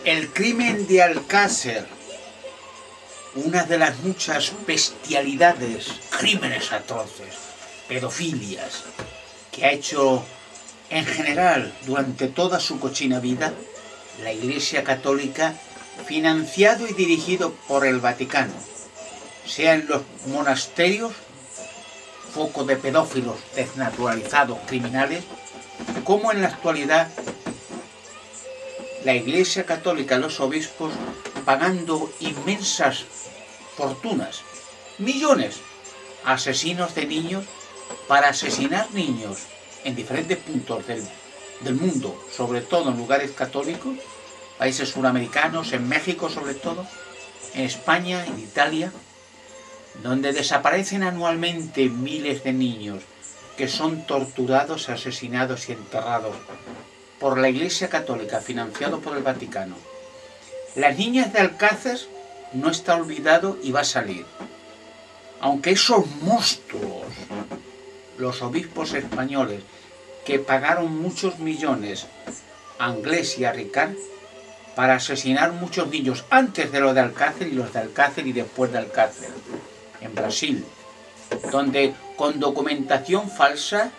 El crimen de Alcácer, una de las muchas bestialidades, crímenes atroces, pedofilias, que ha hecho en general durante toda su cochina vida la Iglesia Católica, financiado y dirigido por el Vaticano, sea en los monasterios, foco de pedófilos desnaturalizados, criminales, como en la actualidad la Iglesia Católica, los obispos, pagando inmensas fortunas, millones, a asesinos de niños para asesinar niños en diferentes puntos del mundo, sobre todo en lugares católicos, países suramericanos, en México sobre todo, en España, en Italia, donde desaparecen anualmente miles de niños que son torturados, asesinados y enterrados por la Iglesia Católica, financiado por el Vaticano. Las niñas de Alcácer no está olvidado y va a salir. Aunque esos monstruos, los obispos españoles, que pagaron muchos millones a Anglés y a Ricard para asesinar muchos niños antes de lo de Alcácer y los de Alcácer y después de Alcácer, en Brasil, donde con documentación falsa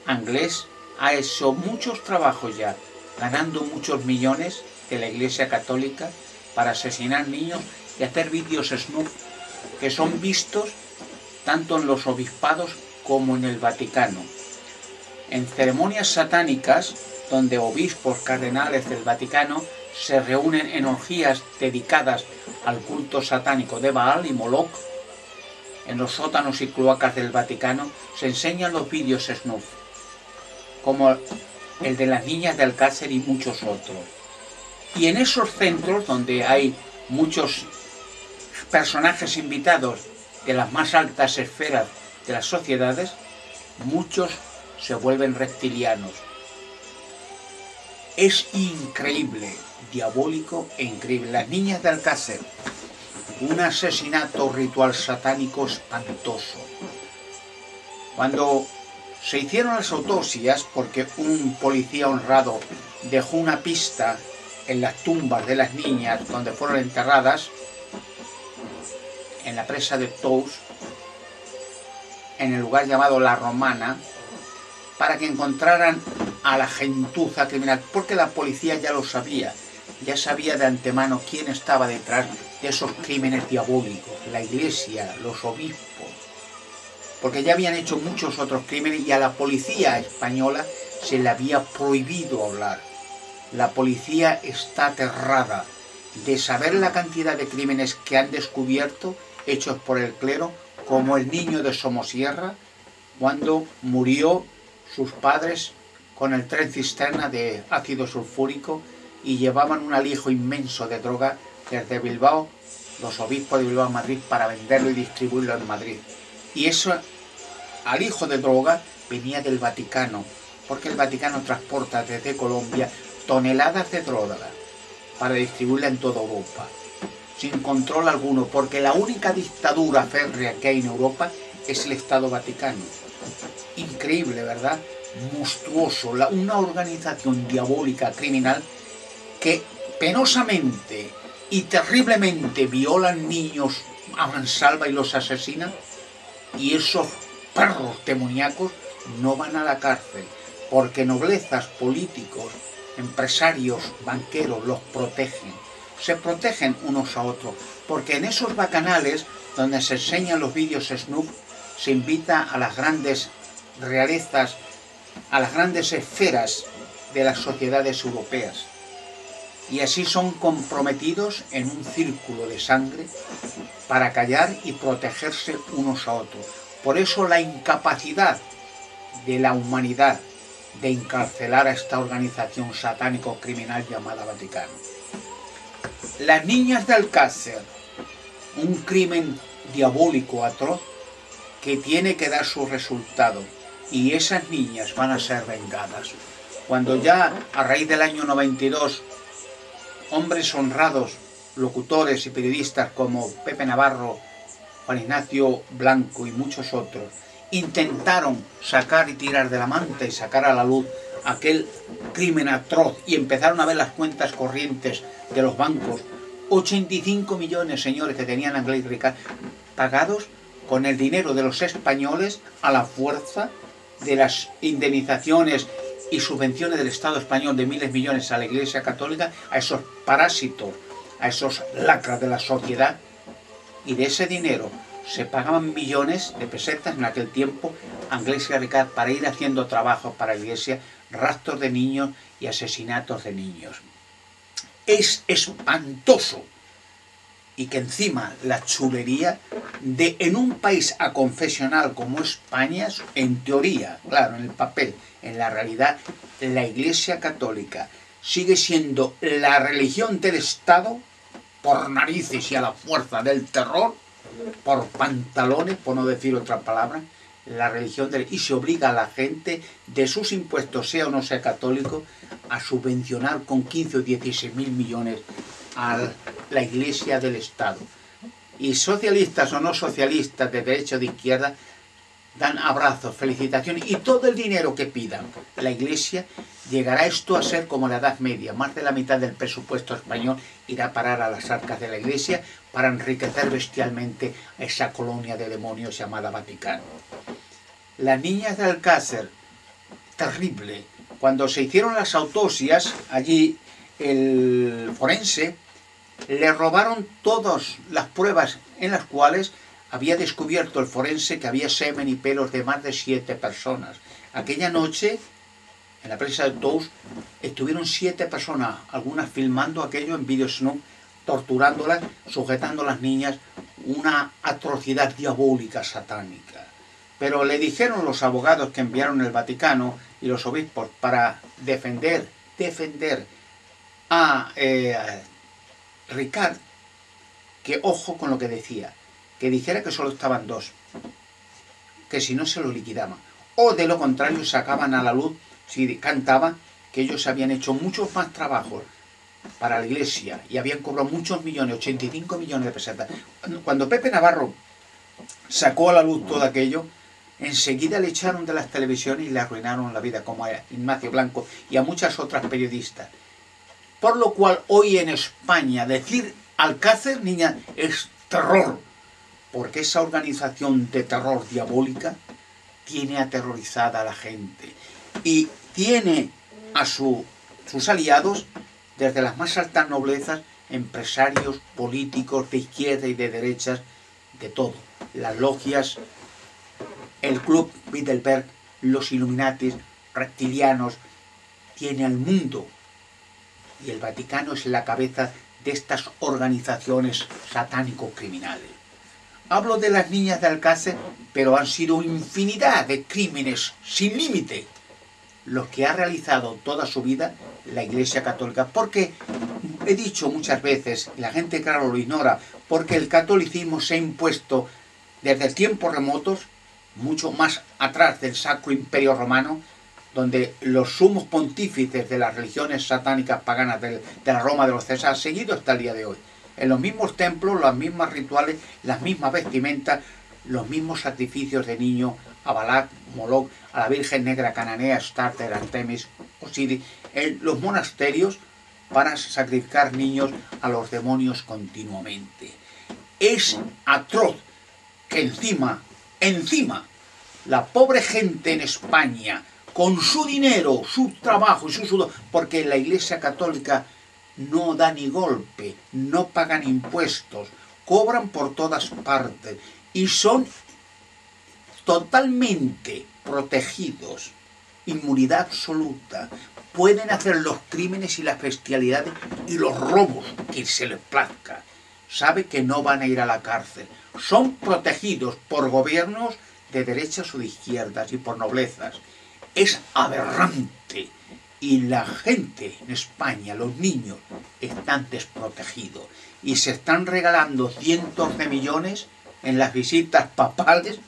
Anglés ha hecho muchos trabajos ya, ganando muchos millones de la Iglesia Católica para asesinar niños y hacer vídeos snuff que son vistos tanto en los obispados como en el Vaticano. En ceremonias satánicas, donde obispos cardenales del Vaticano se reúnen en orgías dedicadas al culto satánico de Baal y Moloch, en los sótanos y cloacas del Vaticano se enseñan los vídeos snuff, como el de las niñas de Alcácer y muchos otros. Y en esos centros donde hay muchos personajes invitados de las más altas esferas de las sociedades, muchos se vuelven reptilianos. Es increíble, diabólico e increíble. Las niñas de Alcácer, un asesinato ritual satánico espantoso. Cuando se hicieron las autopsias, porque un policía honrado dejó una pista en las tumbas de las niñas donde fueron enterradas, en la presa de Tous, en el lugar llamado La Romana, para que encontraran a la gentuza criminal, porque la policía ya lo sabía, ya sabía de antemano quién estaba detrás de esos crímenes diabólicos, la Iglesia, los obispos, porque ya habían hecho muchos otros crímenes y a la policía española se le había prohibido hablar. La policía está aterrada de saber la cantidad de crímenes que han descubierto hechos por el clero, como el niño de Somosierra, cuando murió sus padres con el tren cisterna de ácido sulfúrico y llevaban un alijo inmenso de droga desde Bilbao, los obispos de Bilbao a Madrid, para venderlo y distribuirlo en Madrid. Y eso, alijo de droga, venía del Vaticano, porque el Vaticano transporta desde Colombia toneladas de droga para distribuirla en toda Europa, sin control alguno, porque la única dictadura férrea que hay en Europa es el Estado Vaticano. Increíble, ¿verdad? Monstruoso, una organización diabólica, criminal, que penosamente y terriblemente violan niños a mansalva y los asesinan, y esos perros demoníacos no van a la cárcel, porque noblezas, políticos, empresarios, banqueros los protegen. Se protegen unos a otros, porque en esos bacanales donde se enseñan los vídeos snuff se invita a las grandes realezas, a las grandes esferas de las sociedades europeas, y así son comprometidos en un círculo de sangre para callar y protegerse unos a otros. Por eso la incapacidad de la humanidad de encarcelar a esta organización satánico-criminal llamada Vaticano. Las niñas de Alcácer, un crimen diabólico atroz que tiene que dar su resultado, y esas niñas van a ser vengadas. Cuando ya a raíz del año 92 hombres honrados, locutores y periodistas como Pepe Navarro, Juan Ignacio Blanco y muchos otros intentaron sacar y tirar de la manta y sacar a la luz aquel crimen atroz y empezaron a ver las cuentas corrientes de los bancos, 85 millones, señores, que tenían Angélica pagados con el dinero de los españoles a la fuerza de las indemnizaciones y subvenciones del Estado español de miles de millones a la Iglesia Católica, a esos parásitos, a esos lacras de la sociedad, y de ese dinero se pagaban millones de pesetas en aquel tiempo a Iglesia Ricard para ir haciendo trabajos para la Iglesia, raptos de niños y asesinatos de niños. Es espantoso. Y que encima la chulería de en un país aconfesional como España, en teoría, claro, en el papel, en la realidad, la Iglesia Católica sigue siendo la religión del Estado por narices y a la fuerza del terror, por pantalones, por no decir otra palabra, la religión y se obliga a la gente de sus impuestos, sea o no sea católico, a subvencionar con 15 o 16 mil millones a la Iglesia del Estado. Y socialistas o no socialistas, de derecha o de izquierda, dan abrazos, felicitaciones y todo el dinero que pidan la Iglesia. Llegará esto a ser como la Edad Media. Más de la mitad del presupuesto español irá a parar a las arcas de la Iglesia para enriquecer bestialmente a esa colonia de demonios llamada Vaticano. Las niñas de Alcácer, terrible. Cuando se hicieron las autopsias, allí el forense le robaron todas las pruebas en las cuales había descubierto el forense que había semen y pelos de más de 7 personas. Aquella noche, en la presa de Tous, estuvieron 7 personas, algunas filmando aquello en vídeo snoop, torturándolas, sujetando a las niñas, una atrocidad diabólica, satánica. Pero le dijeron los abogados que enviaron el Vaticano y los obispos para defender a Ricard, que ojo con lo que decía, que dijera que solo estaban 2, que si no se lo liquidaban, o de lo contrario sacaban a la luz, si cantaba, que ellos habían hecho muchos más trabajos para la Iglesia y habían cobrado muchos millones, 85 millones de pesetas. Cuando Pepe Navarro sacó a la luz todo aquello, enseguida le echaron de las televisiones y le arruinaron la vida, como a Ignacio Blanco y a muchas otras periodistas. Por lo cual hoy en España decir Alcácer, niña, es terror, porque esa organización de terror diabólica tiene aterrorizada a la gente y tiene a sus aliados desde las más altas noblezas, empresarios, políticos de izquierda y de derechas, de todo. Las logias, el Club Bilderberg, los Illuminatis, reptilianos, tiene al mundo. Y el Vaticano es la cabeza de estas organizaciones satánico-criminales. Hablo de las niñas de Alcácer, pero han sido infinidad de crímenes sin límite los que ha realizado toda su vida la Iglesia Católica. Porque he dicho muchas veces, y la gente claro lo ignora, porque el catolicismo se ha impuesto desde tiempos remotos, mucho más atrás del Sacro Imperio Romano, donde los sumos pontífices de las religiones satánicas paganas de la Roma de los César han seguido hasta el día de hoy. En los mismos templos, los mismos rituales, las mismas vestimentas, los mismos sacrificios de niños a Balac, Moloch, a la Virgen Negra Cananea, Astarte, Artemis, Osiris, en los monasterios para sacrificar niños a los demonios continuamente. Es atroz que encima, la pobre gente en España, con su dinero, su trabajo y su sudor, porque la Iglesia Católica no da ni golpe, no pagan impuestos, cobran por todas partes y son totalmente protegidos, inmunidad absoluta, pueden hacer los crímenes y las bestialidades y los robos que se les plazca. Sabe que no van a ir a la cárcel, son protegidos por gobiernos de derechas o de izquierdas y por noblezas. Es aberrante y la gente en España, los niños, están desprotegidos y se están regalando cientos de millones en las visitas papales,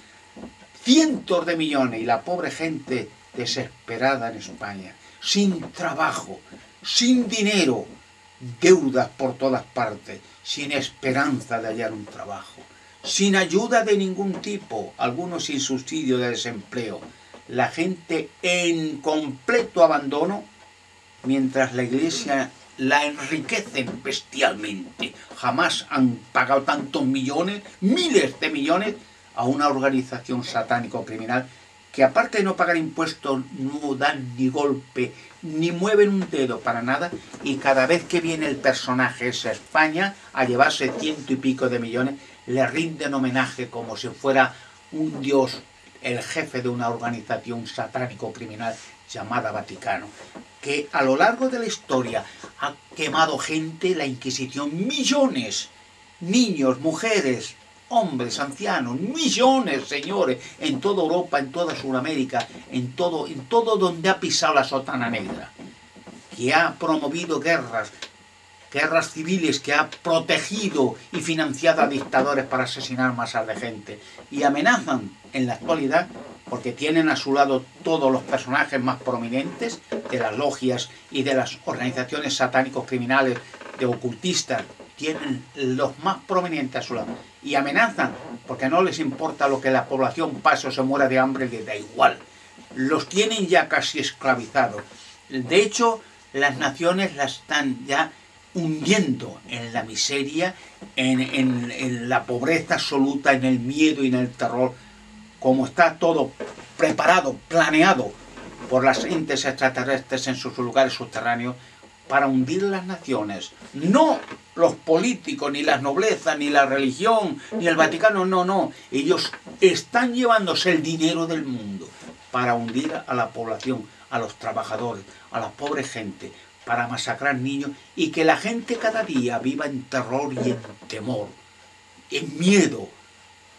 cientos de millones, y la pobre gente desesperada en España, sin trabajo, sin dinero, deudas por todas partes, sin esperanza de hallar un trabajo, sin ayuda de ningún tipo, algunos sin subsidio de desempleo. la gente en completo abandono, mientras la Iglesia la enriquecen bestialmente. Jamás han pagado tantos millones, miles de millones, a una organización satánico-criminal que, aparte de no pagar impuestos, no dan ni golpe, ni mueven un dedo para nada, y cada vez que viene el personaje ese a España a llevarse 100 y pico de millones, le rinden homenaje como si fuera un dios, el jefe de una organización satánico-criminal llamada Vaticano, que a lo largo de la historia ha quemado gente, la Inquisición, millones, niños, mujeres, hombres, ancianos, millones, señores, en toda Europa, en toda Sudamérica, en todo donde ha pisado la sotana negra, que ha promovido guerras civiles, que ha protegido y financiado a dictadores para asesinar masas de gente, y amenazan en la actualidad, porque tienen a su lado todos los personajes más prominentes de las logias y de las organizaciones satánicos criminales, de ocultistas, tienen los más prominentes a su lado, y amenazan porque no les importa lo que la población pase o se muera de hambre, les da igual. Los tienen ya casi esclavizados. De hecho, las naciones las están ya hundiendo en la miseria, en la pobreza absoluta, en el miedo y en el terror, como está todo preparado, planeado por las entes extraterrestres en sus lugares subterráneos para hundir las naciones. No los políticos, ni las noblezas, ni la religión, ni el Vaticano, no. Ellos están llevándose el dinero del mundo para hundir a la población, a los trabajadores, a la pobre gente, para masacrar niños, y que la gente cada día viva en terror y en temor, en miedo.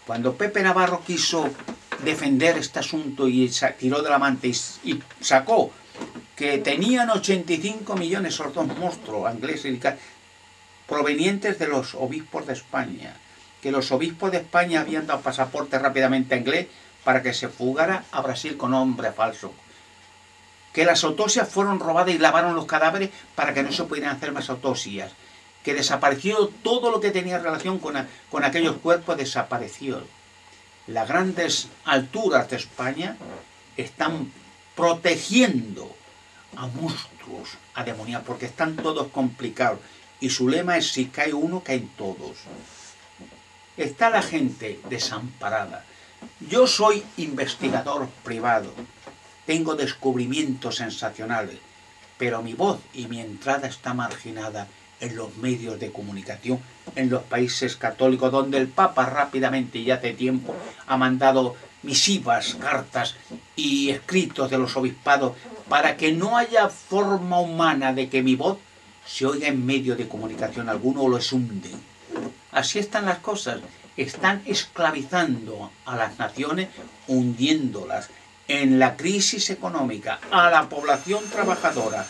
Cuando Pepe Navarro quiso defender este asunto y tiró de la manta y sacó que tenían 85 millones esos dos monstruos, ingleses y provenientes de los obispos de España, que los obispos de España habían dado pasaporte rápidamente a inglés para que se fugara a Brasil con nombre falso, que las autopsias fueron robadas y lavaron los cadáveres para que no se pudieran hacer más autopsias, que desapareció todo lo que tenía relación con aquellos cuerpos, desapareció. Las grandes alturas de España están protegiendo a monstruos, a demoníacos, porque están todos complicados, y su lema es: si cae uno, caen todos. Está la gente desamparada. Yo soy investigador privado, tengo descubrimientos sensacionales, pero mi voz y mi entrada está marginada en los medios de comunicación, en los países católicos, donde el Papa rápidamente y hace tiempo ha mandado misivas, cartas y escritos de los obispados para que no haya forma humana de que mi voz se oiga en medio de comunicación alguno, o los hunden. Así están las cosas. Están esclavizando a las naciones, hundiéndolas en la crisis económica, a la población trabajadora,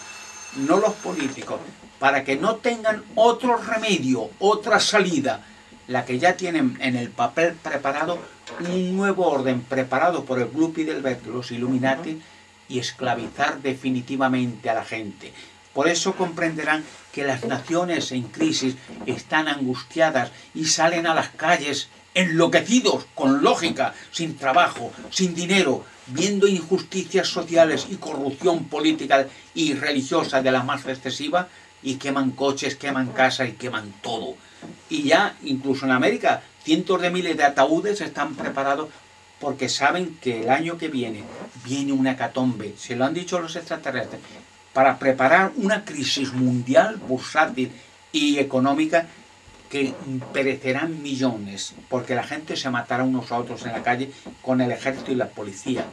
no los políticos, para que no tengan otro remedio, otra salida, la que ya tienen en el papel preparado, un nuevo orden preparado por el Club Bilderberg, los Illuminati, y esclavizar definitivamente a la gente. Por eso comprenderán que las naciones en crisis están angustiadas y salen a las calles enloquecidos, con lógica, sin trabajo, sin dinero, viendo injusticias sociales y corrupción política y religiosa de la más excesiva, y queman coches, queman casas y queman todo. Y ya, incluso en América, cientos de miles de ataúdes están preparados porque saben que el año que viene una hecatombe, se lo han dicho los extraterrestres, para preparar una crisis mundial, bursátil y económica, que perecerán millones, porque la gente se matará unos a otros en la calle con el ejército y la policía.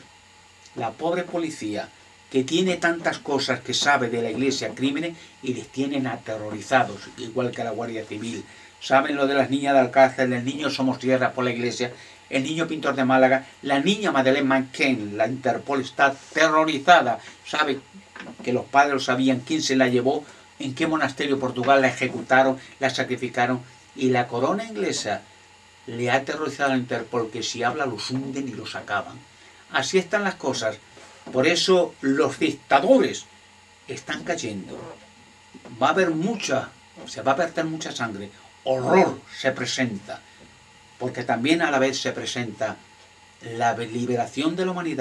La pobre policía, que tiene tantas cosas que sabe de la Iglesia, crímenes, y les tienen aterrorizados, igual que la Guardia Civil. Saben lo de las niñas de Alcácer, el niño Somos Tierra por la Iglesia, el niño Pintor de Málaga, la niña Madeleine McCann, la Interpol está aterrorizada, sabe que los padres lo sabían, quién se la llevó, en qué monasterio Portugal la ejecutaron, la sacrificaron, y la corona inglesa le ha aterrorizado a la Interpol, que si habla los hunden y los acaban. Así están las cosas. Por eso los dictadores están cayendo. Va a haber se va a verter mucha sangre. Horror se presenta, porque también a la vez se presenta la liberación de la humanidad.